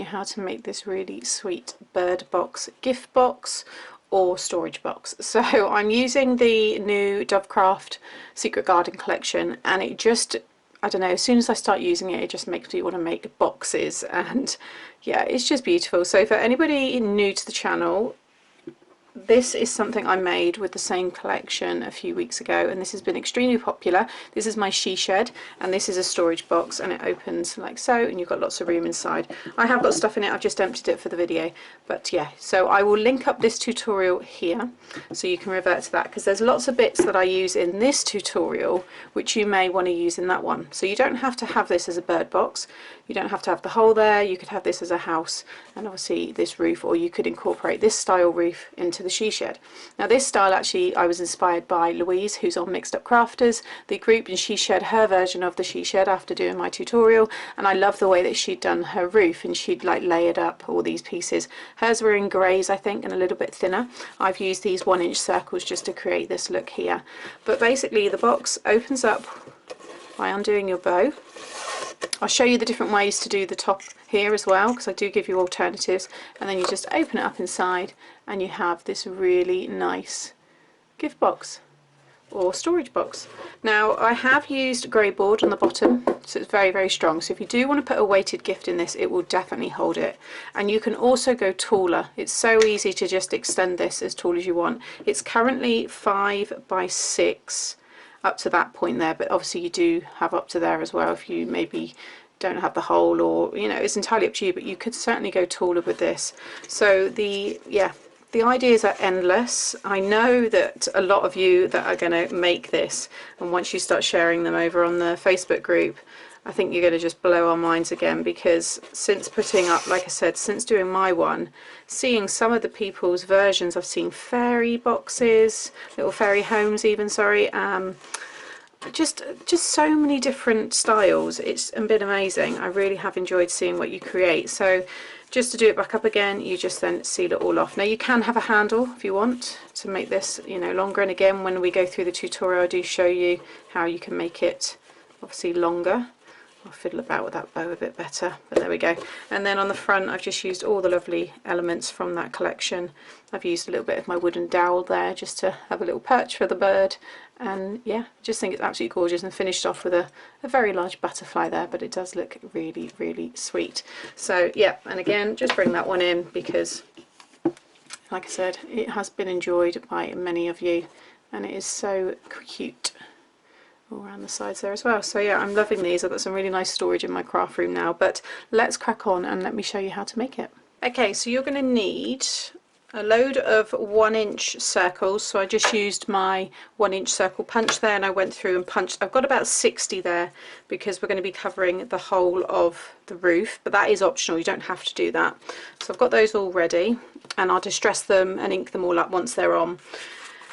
you how to make this really sweet bird box gift box or storage box. So I'm using the new Dovecraft Secret Garden collection, and it just, I don't know, as soon as I start using it, it just makes me want to make boxes, and yeah, it's just beautiful. So for anybody new to the channel, this is something I made with the same collection a few weeks ago, and this has been extremely popular. This is my she shed, and this is a storage box, and it opens like so, and you've got lots of room inside. I have got stuff in it, I've just emptied it for the video, but yeah, so I will link up this tutorial here so you can revert to that, because there's lots of bits that I use in this tutorial which you may want to use in that one. So you don't have to have this as a bird box, you don't have to have the hole there, you could have this as a house and obviously this roof, or you could incorporate this style roof into the she shed. Now this style, actually I was inspired by Louise, who's on Mixed Up Crafters, the group, and she shared her version of the she shed after doing my tutorial, and I love the way that she'd done her roof, and she'd like layered up all these pieces. Hers were in greys I think, and a little bit thinner. I've used these 1-inch circles just to create this look here. But basically the box opens up by undoing your bow. I'll show you the different ways to do the top here as well, because I do give you alternatives, and then you just open it up inside and you have this really nice gift box or storage box. Now I have used grey board on the bottom, so it's very strong, so if you do want to put a weighted gift in this, it will definitely hold it. And you can also go taller. It's so easy to just extend this as tall as you want. It's currently 5 by 6 up to that point there, but obviously you do have up to there as well if you maybe don't have the hole, or you know, it's entirely up to you, but you could certainly go taller with this. So the ideas are endless. I know that a lot of you that are going to make this, and once you start sharing them over on the Facebook group, I think you're going to just blow our minds again, because since putting up, like I said, since doing my one, seeing some of the people's versions, I've seen fairy boxes, little fairy homes even, sorry, just so many different styles. It's been amazing. I really have enjoyed seeing what you create. So just to do it back up again, you just then seal it all off. Now you can have a handle if you want to make this, you know, longer, and again when we go through the tutorial I do show you how you can make it obviously longer. I'll fiddle about with that bow a bit better, but there we go. And then on the front I've just used all the lovely elements from that collection. I've used a little bit of my wooden dowel there just to have a little perch for the bird, and yeah, I just think it's absolutely gorgeous, and finished off with a very large butterfly there, but it does look really sweet. So yeah, and again just bring that one in, because like I said, it has been enjoyed by many of you, and it is so cute all around the sides there as well. So yeah, I'm loving these. I've got some really nice storage in my craft room now, but let's crack on and let me show you how to make it. Okay, so you're going to need a load of 1-inch circles. So I just used my 1-inch circle punch there, and I went through and punched. I've got about 60 there because we're going to be covering the whole of the roof, but that is optional, you don't have to do that. So I've got those all ready, and I'll distress them and ink them all up once they're on.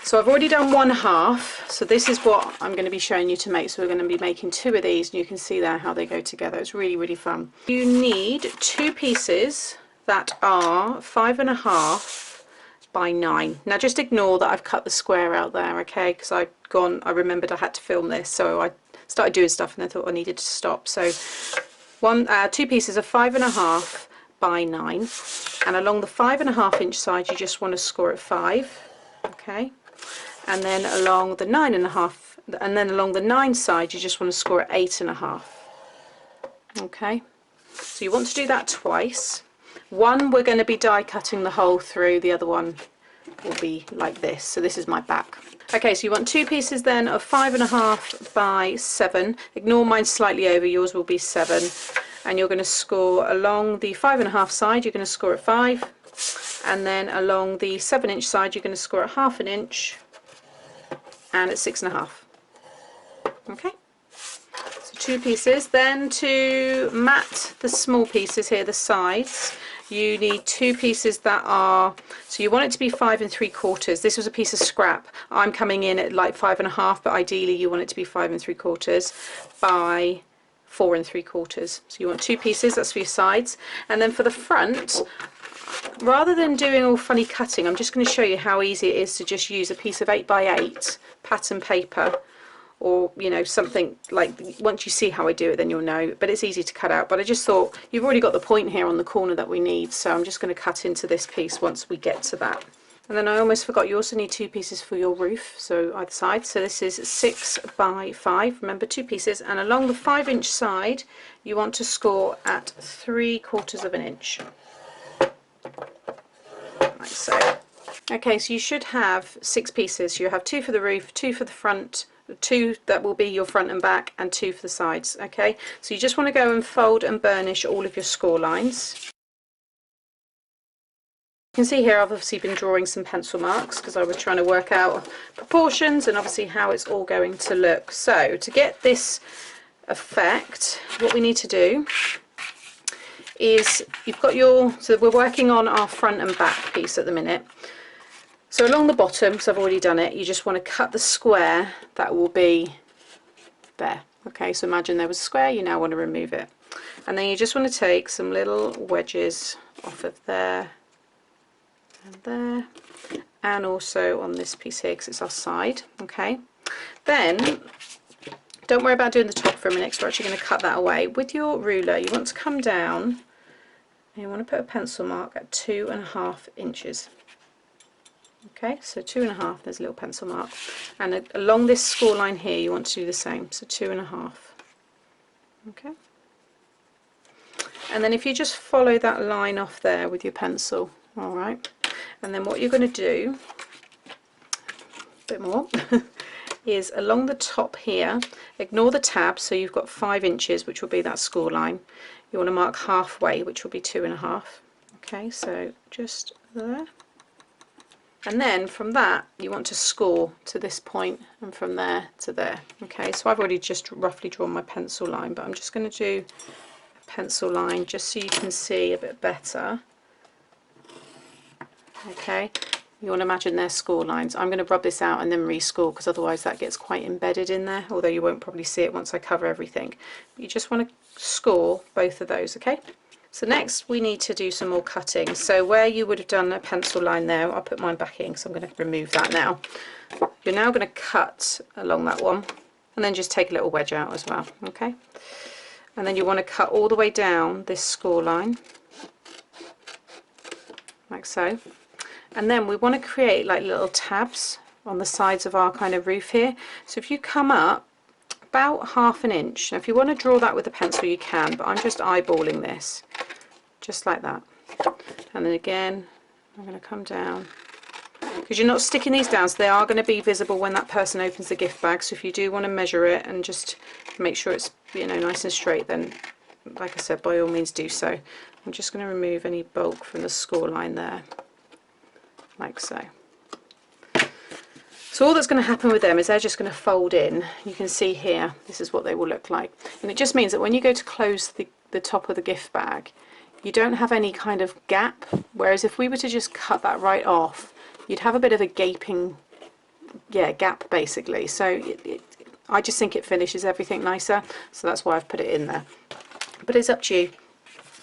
So I've already done 1/2, so this is what I'm going to be showing you to make. So we're going to be making 2 of these, and you can see there how they go together. It's really fun. You need 2 pieces that are 5.5 by 9. Now just ignore that I've cut the square out there, okay, because I remembered I had to film this, so I started doing stuff and I thought I needed to stop. So 2 pieces are 5.5 by 9, and along the 5.5-inch side you just want to score at 5, okay. And then along the 9.5, and then along the 9 side you just want to score at 8.5. Okay, so you want to do that twice. One we're going to be die cutting the hole through, the other one will be like this. So this is my back. Okay, so you want 2 pieces then of 5.5 by 7. Ignore mine slightly over, yours will be 7. And you're going to score along the 5.5 side, you're going to score at 5. And then along the 7-inch side you're going to score at 1/2 inch and at 6.5. Okay, so 2 pieces. Then to mat the small pieces here, the sides, you need 2 pieces that are, so you want it to be 5 3/4. This was a piece of scrap. I'm coming in at like 5.5, but ideally you want it to be 5 3/4 by 4 3/4. So you want 2 pieces, that's for your sides. And then for the front, rather than doing all funny cutting, I'm just going to show you how easy it is to just use a piece of 8 by 8 pattern paper, or you know, something like, once you see how I do it then you'll know, but it's easy to cut out. But I just thought you've already got the point here on the corner that we need, so I'm just going to cut into this piece once we get to that. And then I almost forgot, you also need 2 pieces for your roof, so either side. So this is 6 by 5, remember 2 pieces, and along the 5-inch side you want to score at 3/4 of an inch, like so. Okay, so you should have 6 pieces. You have 2 for the roof, 2 for the front, 2 that will be your front and back, and 2 for the sides. Okay, so you just want to go and fold and burnish all of your score lines. You can see here I've obviously been drawing some pencil marks because I was trying to work out proportions and obviously how it's all going to look. So to get this effect, what we need to do is, you've got your, so we're working on our front and back piece at the minute. So along the bottom, because I've already done it, you just want to cut the square that will be there. Okay, so imagine there was a square, you now want to remove it. And then you just want to take some little wedges off of there and there, and also on this piece here because it's our side. Okay, then don't worry about doing the top for a minute because we're actually going to cut that away. With your ruler you want to come down and you want to put a pencil mark at 2.5 inches. Okay, so 2.5, there's a little pencil mark, and along this score line here you want to do the same, so 2.5. Okay, and then if you just follow that line off there with your pencil, alright, and then what you're going to do, a bit more, is along the top here, ignore the tab, so you've got 5 inches, which will be that score line. You want to mark halfway, which will be 2.5. Okay, so just there. And then from that you want to score to this point, and from there to there. Okay, so I've already just roughly drawn my pencil line, but I'm just going to do a pencil line just so you can see a bit better. Okay, you want to imagine their score lines. I'm going to rub this out and then rescore because otherwise that gets quite embedded in there, although you won't probably see it once I cover everything. But you just want to score both of those. Okay, so next we need to do some more cutting. So where you would have done a pencil line there, I'll put mine back in because I'm going to remove that now. You're now going to cut along that one and then just take a little wedge out as well. Okay, and then you want to cut all the way down this score line like so. And then we want to create like little tabs on the sides of our kind of roof here. So if you come up about 1/2 inch, now if you want to draw that with a pencil you can, but I'm just eyeballing this, just like that. And then again, I'm going to come down, because you're not sticking these down, so they are going to be visible when that person opens the gift bag. So if you do want to measure it and just make sure it's, you know, nice and straight, then like I said, by all means do so. I'm just going to remove any bulk from the score line there, like so. So all that's going to happen with them is they're just going to fold in. You can see here, this is what they will look like. And it just means that when you go to close the top of the gift bag, you don't have any kind of gap. Whereas if we were to just cut that right off, you'd have a bit of a gaping, gap basically. So I just think it finishes everything nicer. So that's why I've put it in there. But it's up to you.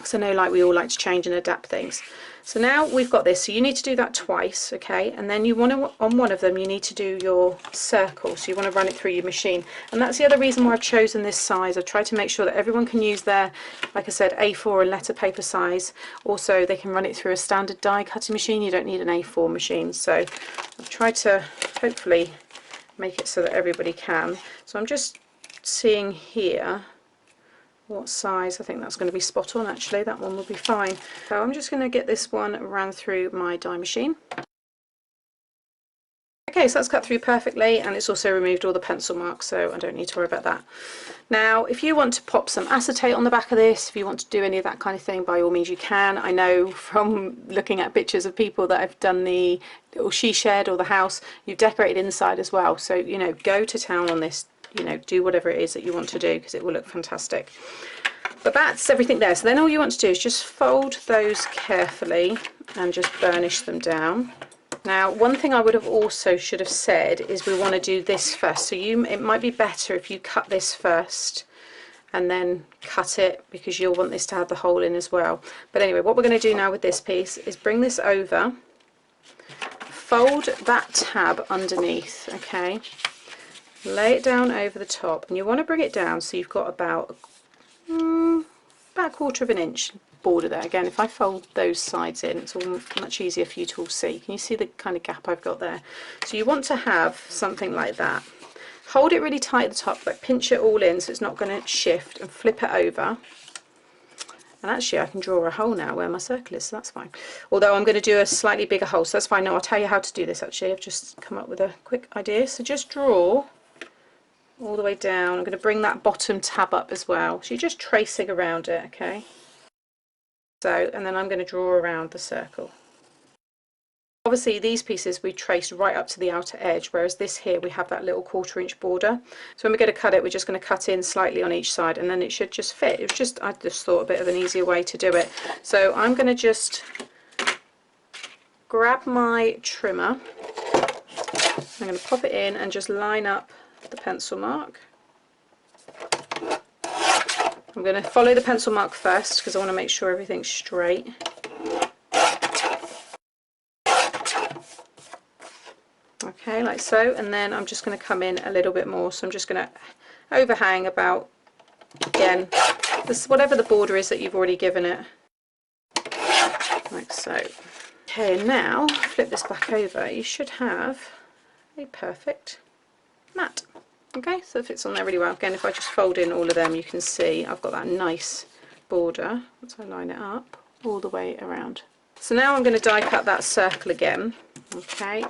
So I know, like, we all like to change and adapt things. So now we've got this, so you need to do that twice, okay, and then you want to, on one of them you need to do your circle, so you want to run it through your machine. And that's the other reason why I've chosen this size. I've tried to make sure that everyone can use their, like I said, A4 and letter paper size. Also they can run it through a standard die cutting machine, you don't need an A4 machine. So I've tried to hopefully make it so that everybody can. So I'm just seeing here what size. I think that's going to be spot on actually, that one will be fine. So I'm just going to get this one ran through my die machine. Okay, so that's cut through perfectly, and it's also removed all the pencil marks, so I don't need to worry about that. Now if you want to pop some acetate on the back of this, if you want to do any of that kind of thing, by all means you can. I know from looking at pictures of people that have done the little she shed or the house, you've decorated inside as well, so you know, go to town on this. You know, do whatever it is that you want to do because it will look fantastic. But that's everything there. So then all you want to do is just fold those carefully and just burnish them down. Now one thing I would have also should have said is we want to do this first. So it might be better if you cut this first and then cut it, because you'll want this to have the hole in as well. But anyway, what we're going to do now with this piece is bring this over, fold that tab underneath, okay, lay it down over the top, and you want to bring it down so you've got about a quarter of an inch border there. Again, if I fold those sides in, it's all much easier for you to all see. Can you see the kind of gap I've got there? So you want to have something like that. Hold it really tight at the top, but pinch it all in so it's not going to shift, and flip it over. And actually I can draw a hole now where my circle is, so that's fine. Although I'm going to do a slightly bigger hole, so that's fine. No, I'll tell you how to do this actually. I've just come up with a quick idea. So just draw all the way down. I'm going to bring that bottom tab up as well. So you're just tracing around it, okay? So, and then I'm going to draw around the circle. Obviously these pieces we traced right up to the outer edge, whereas this here we have that little 1/4 inch border. So when we go to cut it, we're just going to cut in slightly on each side, and then it should just fit. It was just, I just thought a bit of an easier way to do it. So I'm going to just grab my trimmer. I'm going to pop it in and just line up the pencil mark. I'm going to follow the pencil mark first because I want to make sure everything's straight. Okay, like so, and then I'm just going to come in a little bit more. So I'm just going to overhang about, again, this, whatever the border is that you've already given it, like so. Okay, now flip this back over. You should have a perfect mat. Okay, so it fits on there really well. Again, if I just fold in all of them, you can see I've got that nice border. Once I line it up all the way around. So now I'm going to die cut that circle again. Okay.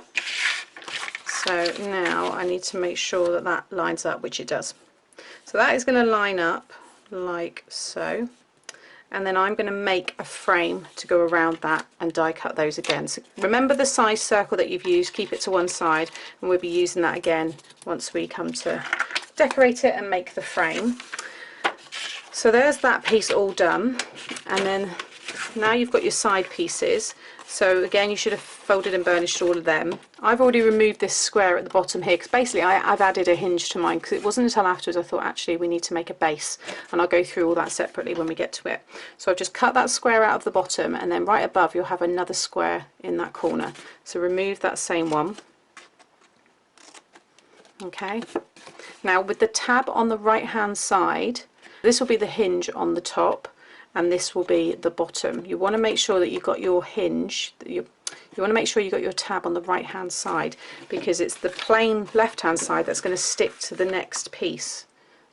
So now I need to make sure that that lines up, which it does. So that is going to line up like so. And then I'm going to make a frame to go around that and die cut those again. So remember the size circle that you've used, keep it to one side, and we'll be using that again once we come to decorate it and make the frame. So there's that piece all done, and then now you've got your side pieces. So again, you should have folded and burnished all of them. I've already removed this square at the bottom here because basically I've added a hinge to mine, because it wasn't until afterwards I thought actually we need to make a base, and I'll go through all that separately when we get to it. So I've just cut that square out of the bottom, and then right above you'll have another square in that corner. So remove that same one. Okay. Now with the tab on the right hand side, this will be the hinge on the top, and this will be the bottom. You want to make sure that you've got your hinge, you want to make sure you've got your tab on the right hand side, because it's the plain left hand side that's going to stick to the next piece.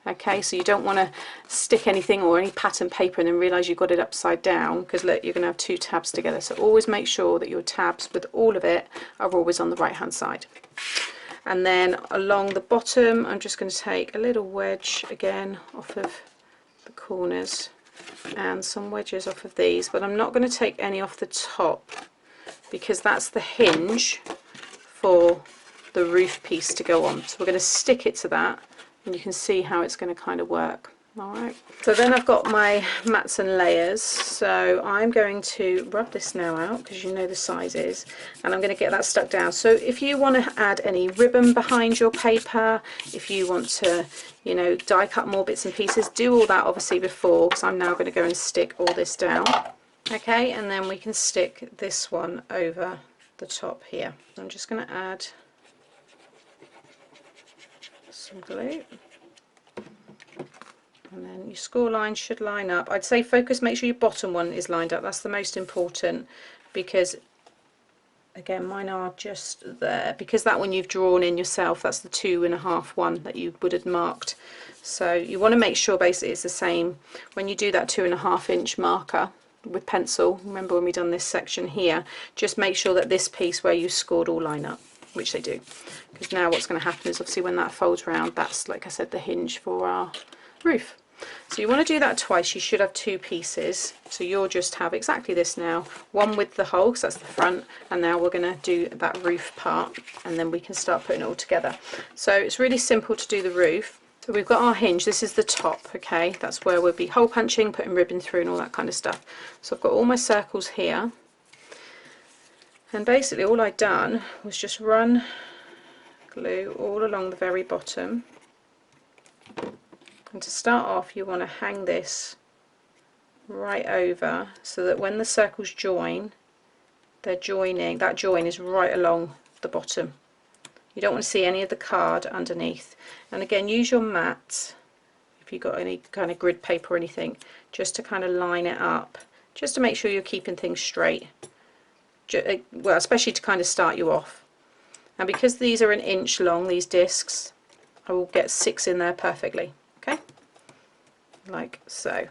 Okay, so you don't want to stick anything or any pattern paper and then realise you've got it upside down, because look, you're going to have two tabs together. So always make sure that your tabs with all of it are always on the right hand side. And then along the bottom I'm just going to take a little wedge again off of the corners and some wedges off of these, but I'm not going to take any off the top because that's the hinge for the roof piece to go on. So we're going to stick it to that, and you can see how it's going to kind of work. Alright, so then I've got my mats and layers, so I'm going to rub this now out because you know the sizes, and I'm going to get that stuck down. So if you want to add any ribbon behind your paper, if you want to, you know, die cut more bits and pieces, do all that obviously before, because I'm now going to go and stick all this down. Okay, and then we can stick this one over the top here. I'm just going to add some glue. And then your score line should line up. I'd say focus, make sure your bottom one is lined up. That's the most important, because again mine are just there, because that one you've drawn in yourself, that's the 2.5 one that you would have marked. So you want to make sure basically it's the same when you do that 2.5 inch marker with pencil. Remember when we done this section here, just make sure that this piece where you scored all line up, which they do, because now what's going to happen is obviously when that folds round, that's, like I said, the hinge for our roof. So you want to do that twice. You should have two pieces, so you'll just have exactly this now, one with the hole, because that's the front, and now we're going to do that roof part, and then we can start putting it all together. So it's really simple to do the roof. So we've got our hinge, this is the top, okay, that's where we'll be hole punching, putting ribbon through and all that kind of stuff. So I've got all my circles here, and basically all I'd done was just run glue all along the very bottom. And to start off, you want to hang this right over so that when the circles join, they're joining, that join is right along the bottom. You don't want to see any of the card underneath. And again, use your mat, if you've got any kind of grid paper or anything, just to kind of line it up, just to make sure you're keeping things straight. Well, especially to kind of start you off. And because these are 1 inch long, these discs, I will get 6 in there perfectly. Okay, like so.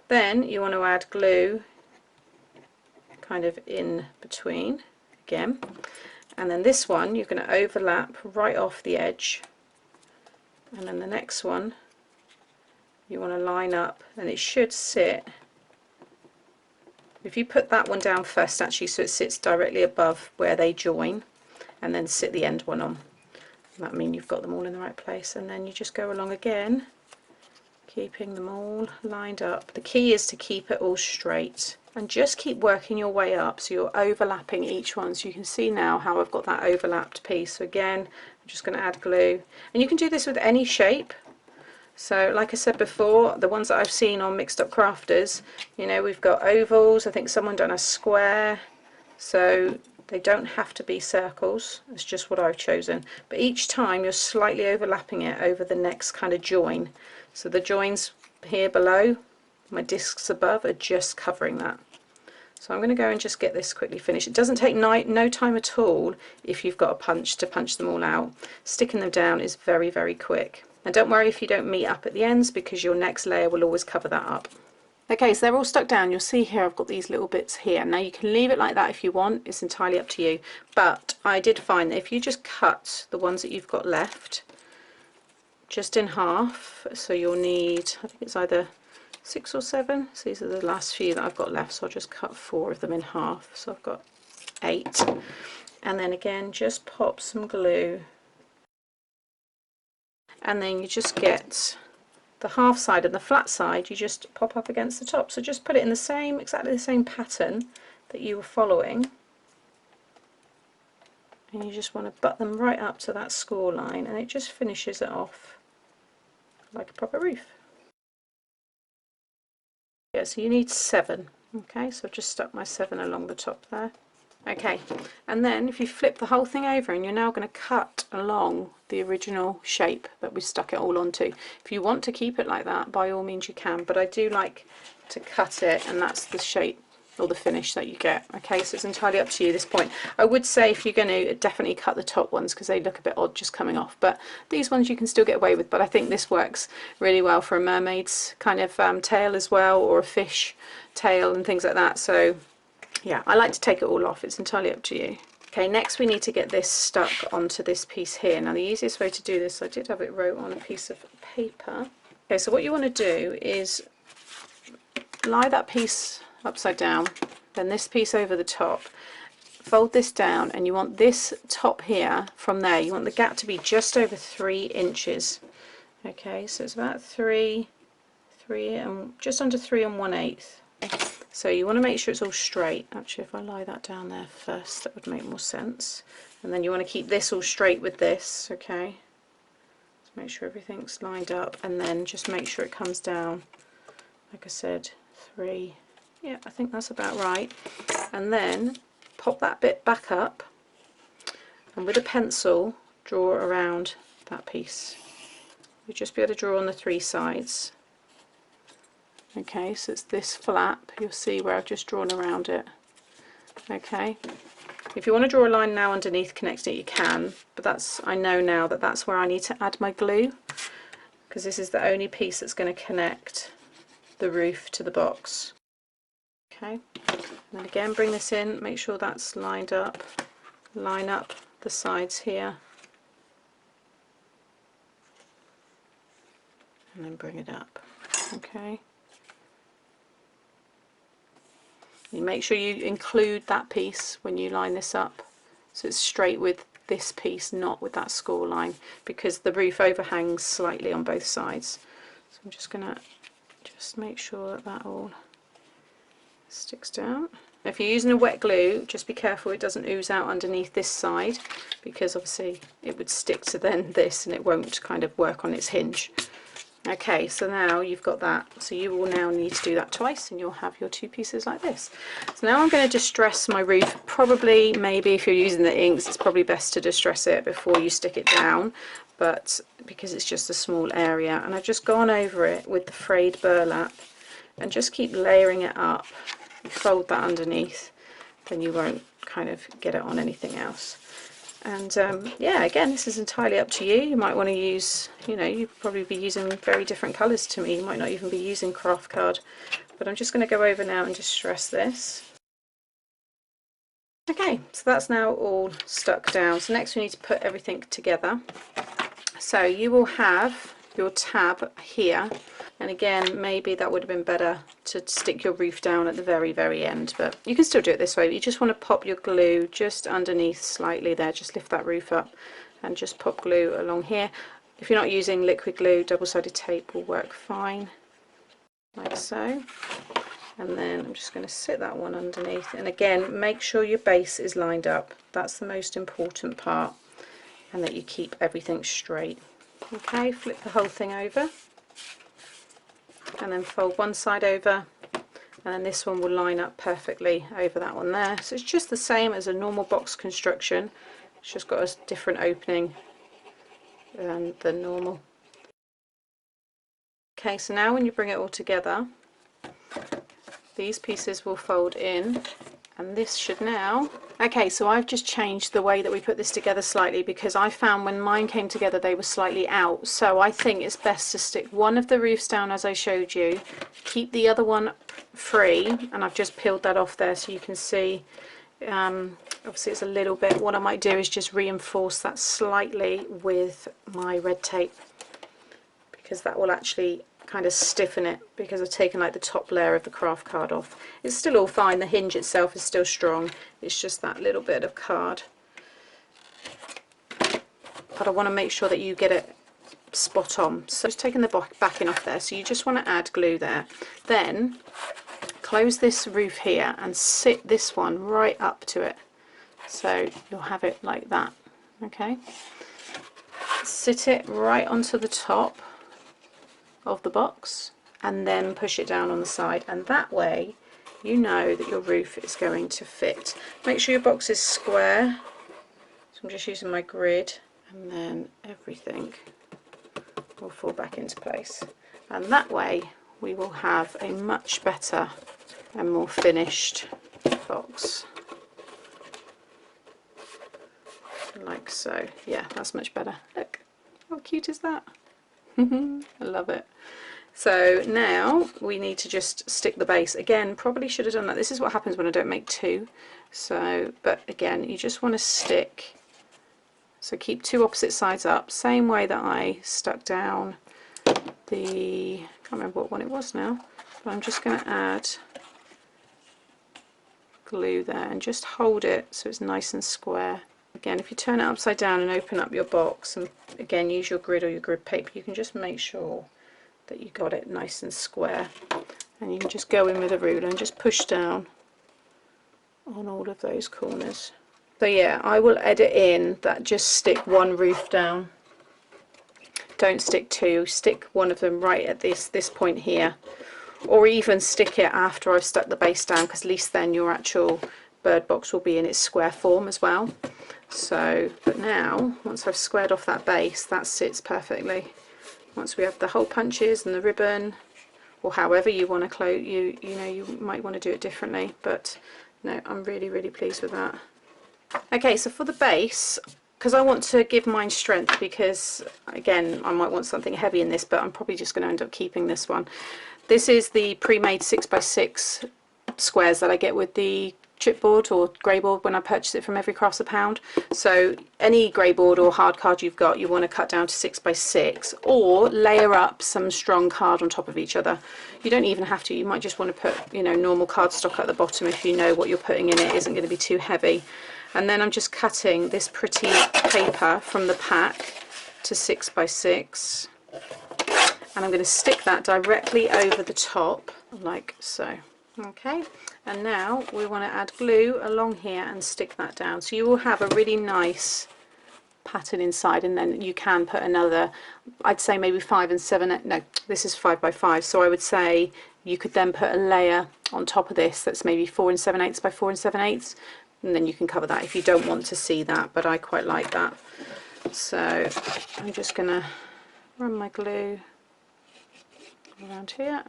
Then you want to add glue kind of in between again, and then this one you're going to overlap right off the edge, and then the next one you want to line up, and it should sit, if you put that one down first actually so it sits directly above where they join, and then sit the end one on, that means you've got them all in the right place. And then you just go along again, keeping them all lined up. The key is to keep it all straight and just keep working your way up so you're overlapping each one. So you can see now how I've got that overlapped piece. So again, I'm just going to add glue, and you can do this with any shape. So like I said before, the ones that I've seen on Mixed Up Crafters, you know, we've got ovals, I think someone done a square, so they don't have to be circles, it's just what I've chosen. But each time you're slightly overlapping it over the next kind of join. So the joins here below, my discs above, are just covering that. So I'm going to go and just get this quickly finished. It doesn't take no time at all if you've got a punch to punch them all out. Sticking them down is very, very quick. And don't worry if you don't meet up at the ends, because your next layer will always cover that up. Okay, so they're all stuck down. You'll see here I've got these little bits here. Now you can leave it like that if you want, it's entirely up to you. But I did find that if you just cut the ones that you've got left just in half, so you'll need, I think it's either 6 or 7, so these are the last few that I've got left, so I'll just cut 4 of them in half, so I've got 8. And then again, just pop some glue, and then you just get the half side and the flat side, you just pop up against the top. So just put it in the same, exactly the same pattern that you were following, and you just want to butt them right up to that score line, and it just finishes it off like a proper roof. Yeah, so you need 7. Okay, so I've just stuck my 7 along the top there. Okay, and then if you flip the whole thing over, and you're now going to cut along the original shape that we stuck it all onto. If you want to keep it like that, by all means you can, but I do like to cut it, and that's the shape or the finish that you get. Okay, so it's entirely up to you at this point. I would say if you're going to, definitely cut the top ones because they look a bit odd just coming off, but these ones you can still get away with. But I think this works really well for a mermaid's kind of tail as well, or a fish tail and things like that. So yeah, I like to take it all off. It's entirely up to you. Okay, next we need to get this stuck onto this piece here. Now the easiest way to do this, I did have it wrote on a piece of paper. Okay, so what you want to do is lie that piece upside down, then this piece over the top, fold this down, and you want this top here, from there you want the gap to be just over 3 inches. Okay, so it's about 3 and just under 3 1/8. So you want to make sure it's all straight. Actually, if I lie that down there first, that would make more sense. And then you want to keep this all straight with this. Okay, just make sure everything's lined up, and then just make sure it comes down, like I said, 3. Yeah, I think that's about right. And then pop that bit back up, and with a pencil draw around that piece. You'll just be able to draw on the 3 sides. Okay, so it's this flap, you'll see where I've just drawn around it. Okay, if you want to draw a line now underneath connecting it, you can, but that's, I know now that that's where I need to add my glue, because this is the only piece that's going to connect the roof to the box. Okay, and then again bring this in, make sure that's lined up, line up the sides here, and then bring it up. Okay, you make sure you include that piece when you line this up, so it's straight with this piece, not with that score line, because the roof overhangs slightly on both sides. So I'm just going to just make sure that that all sticks down. If you're using a wet glue, just be careful it doesn't ooze out underneath this side, because obviously it would stick to then this and it won't kind of work on its hinge. Okay, so now you've got that. So you will now need to do that twice and you'll have your two pieces like this. So now I'm going to distress my roof. Probably, maybe if you're using the inks, it's probably best to distress it before you stick it down, but because it's just a small area. And I've just gone over it with the frayed burlap and just keep layering it up. You fold that underneath, then you won't kind of get it on anything else. And yeah, again, this is entirely up to you. You might want to use, you know, you'd probably be using very different colours to me. You might not even be using craft card. But I'm just going to go over now and distress this. Okay, so that's now all stuck down. So next we need to put everything together. So you will have your tab here. And again, maybe that would have been better to stick your roof down at the very end, but you can still do it this way. But you just want to pop your glue just underneath slightly there, just lift that roof up and just pop glue along here. If you're not using liquid glue, double-sided tape will work fine, like so. And then I'm just going to sit that one underneath. And again, make sure your base is lined up. That's the most important part, and that you keep everything straight. Okay, flip the whole thing over. And then fold one side over, and then this one will line up perfectly over that one there. So it's just the same as a normal box construction, it's just got a different opening than normal. Okay, so now when you bring it all together, these pieces will fold in, and this should now... Okay, so I've just changed the way that we put this together slightly, because I found when mine came together they were slightly out. So I think it's best to stick one of the roofs down as I showed you, keep the other one free, and I've just peeled that off there so you can see. Obviously it's a little bit. What I might do is just reinforce that slightly with my red tape, because that will actually kind of stiffen it, because I've taken like the top layer of the craft card off. It's still all fine, the hinge itself is still strong, it's just that little bit of card. But I want to make sure that you get it spot on. So just taking the backing off there, so you just want to add glue there. Then close this roof here and sit this one right up to it. So you'll have it like that, okay? Sit it right onto the top of the box and then push it down on the side, and that way you know that your roof is going to fit. Make sure your box is square, so I'm just using my grid, and then everything will fall back into place, and that way we will have a much better and more finished box, like so. Yeah, that's much better. Look, how cute is that? I love it. So now we need to just stick the base. Again, probably should have done that. This is what happens when I don't make two. So, but again, you just want to stick. So keep two opposite sides up, same way that I stuck down the, I can't remember what one it was now, but I'm just going to add glue there and just hold it so it's nice and square. Again, if you turn it upside down and open up your box, and again use your grid or your grid paper, you can just make sure that you got it nice and square, and you can just go in with a ruler and just push down on all of those corners. So yeah, I will edit in that just stick one roof down. Don't stick two, stick one of them right at this point here, or even stick it after I've stuck the base down, because at least then your actual bird box will be in its square form as well. So, but now, once I've squared off that base, that sits perfectly. Once we have the hole punches and the ribbon, or however you want to close, you know, you might want to do it differently, but no, I'm really pleased with that. Okay, so for the base, because I want to give mine strength, because again, I might want something heavy in this, but I'm probably just going to end up keeping this one. This is the pre-made 6x6 squares that I get with the chipboard or grey board when I purchase it from Every Crafts a Pound. So any grey board or hard card you've got, you want to cut down to 6x6, or layer up some strong card on top of each other. You don't even have to, you might just want to put, you know, normal cardstock at the bottom if you know what you're putting in it isn't going to be too heavy. And then I'm just cutting this pretty paper from the pack to 6x6, and I'm going to stick that directly over the top like so. Okay, and now we want to add glue along here and stick that down, so you will have a really nice pattern inside, and then you can put another, I'd say maybe 5 and 7, no, this is 5 by 5, so I would say you could then put a layer on top of this that's maybe 4 and 7/8 by 4 and 7/8, and then you can cover that if you don't want to see that, but I quite like that. So I'm just going to run my glue around here.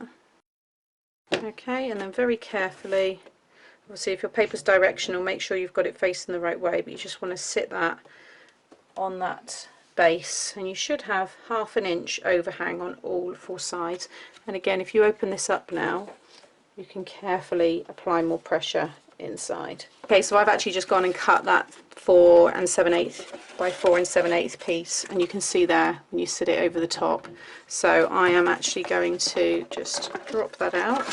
Okay, and then very carefully, obviously if your paper's directional, make sure you've got it facing the right way, but you just want to sit that on that base, and you should have 1/2 inch overhang on all 4 sides. And again, if you open this up now, you can carefully apply more pressure inside. Okay, so I've actually just gone and cut that 4 and 7/8 by 4 and 7/8 piece, and you can see there when you sit it over the top. So I am actually going to just drop that out,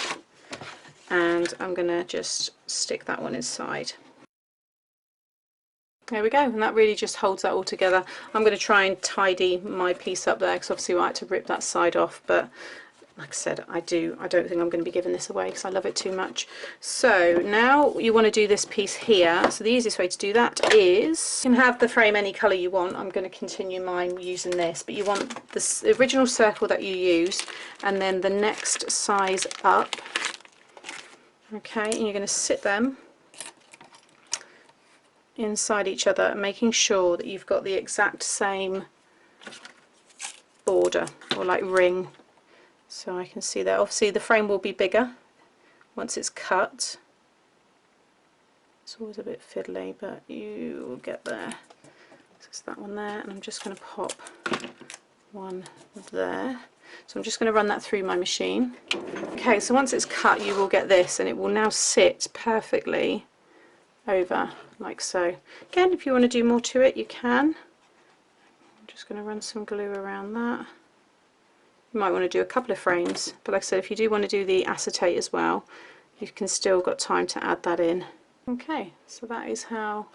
and I'm going to just stick that one inside. There we go, and that really just holds that all together. I'm going to try and tidy my piece up there, because obviously I had to rip that side off, but like I said, I don't think I'm going to be giving this away because I love it too much. So now you want to do this piece here. So the easiest way to do that is, you can have the frame any colour you want. I'm going to continue mine using this, but you want the original circle that you used, and then the next size up. Okay, and you're going to sit them inside each other, making sure that you've got the exact same border, or like ring. So I can see that obviously the frame will be bigger once it's cut. It's always a bit fiddly, but you will get there. So it's that one there, and I'm just going to pop one there. So I'm just going to run that through my machine. Okay, so once it's cut, you will get this, and it will now sit perfectly over like so. Again, if you want to do more to it, you can. I'm just going to run some glue around that. You might want to do a couple of frames, but like I said, if you do want to do the acetate as well, you can still got time to add that in. Okay, so that is how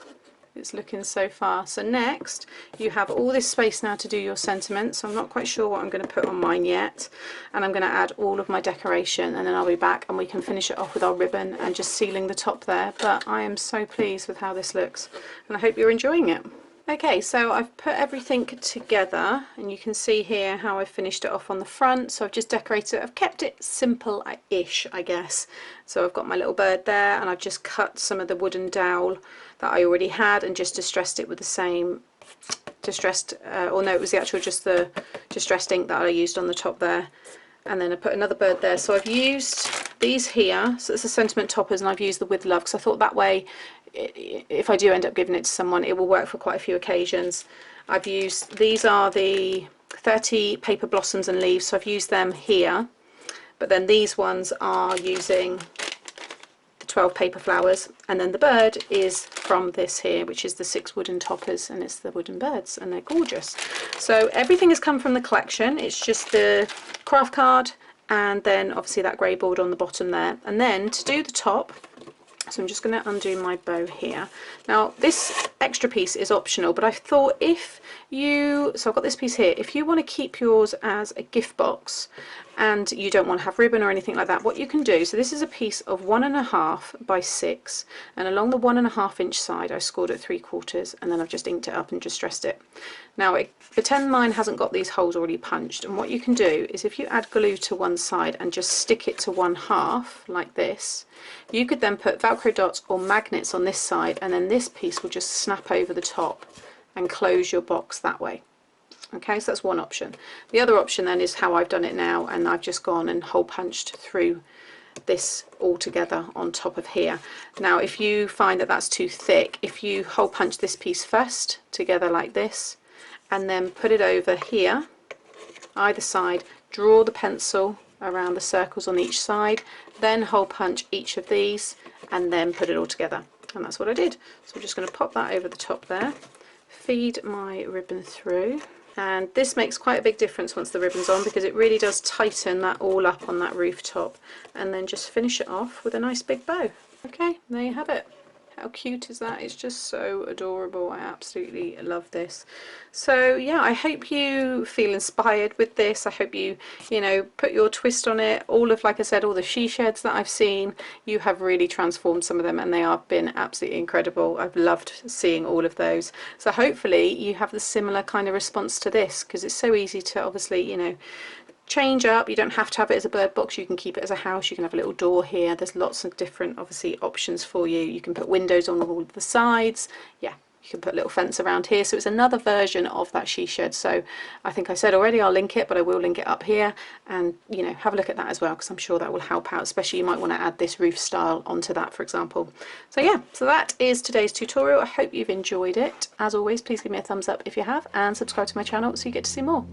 it's looking so far. So next, you have all this space now to do your sentiments. So I'm not quite sure what I'm going to put on mine yet, and I'm going to add all of my decoration, and then I'll be back and we can finish it off with our ribbon and just sealing the top there. But I am so pleased with how this looks, and I hope you're enjoying it. Okay, so I've put everything together, and you can see here how I've finished it off on the front. So I've just decorated it. I've kept it simple-ish, I guess. So I've got my little bird there, and I've just cut some of the wooden dowel that I already had and just distressed it with the same distressed, or no, it was the actual just the distressed ink that I used on the top there. And then I put another bird there. So I've used these here, so it's the sentiment toppers, and I've used the with love because I thought that way, if I do end up giving it to someone, it will work for quite a few occasions. I've used, these are the 30 paper blossoms and leaves, so I've used them here, but then these ones are using the 12 paper flowers, and then the bird is from this here, which is the 6 wooden toppers, and it's the wooden birds, and they're gorgeous. So everything has come from the collection. It's just the craft card, and then obviously that grey board on the bottom there. And then to do the top, so I'm just going to undo my bow here. Now this extra piece is optional, but I thought if you, so I've got this piece here, if you want to keep yours as a gift box and you don't want to have ribbon or anything like that, what you can do, so this is a piece of 1.5 by 6, and along the 1.5 inch side I scored at 3/4, and then I've just inked it up and just distressed it. Now pretend mine hasn't got these holes already punched, and what you can do is if you add glue to one side and just stick it to 1/2 like this, you could then put Velcro dots or magnets on this side, and then this piece will just snap over the top and close your box that way. Okay, so that's one option. The other option then is how I've done it now, and I've just gone and hole punched through this all together on top of here. Now if you find that that's too thick, if you hole punch this piece first together like this, and then put it over here, either side, draw the pencil around the circles on each side, then hole punch each of these, and then put it all together. And that's what I did. So I'm just going to pop that over the top there, feed my ribbon through, and this makes quite a big difference once the ribbon's on, because it really does tighten that all up on that rooftop, and then just finish it off with a nice big bow. Okay, there you have it. How cute is that? It's just so adorable. I absolutely love this. So yeah, I hope you feel inspired with this. I hope you know, put your twist on it. All of, like I said, all the she sheds that I've seen, you have really transformed some of them, and they have been absolutely incredible. I've loved seeing all of those. So hopefully you have the similar kind of response to this, because it's so easy to obviously, you know, change up. You don't have to have it as a bird box, you can keep it as a house. You can have a little door here. There's lots of different obviously options for you. You can put windows on all of the sides. Yeah, you can put a little fence around here. So it's another version of that she shed. So I think I said already I'll link it, but I will link it up here, and you know, have a look at that as well, because I'm sure that will help out. Especially you might want to add this roof style onto that, for example. So yeah, so that is today's tutorial. I hope you've enjoyed it. As always, please give me a thumbs up if you have, and subscribe to my channel so you get to see more.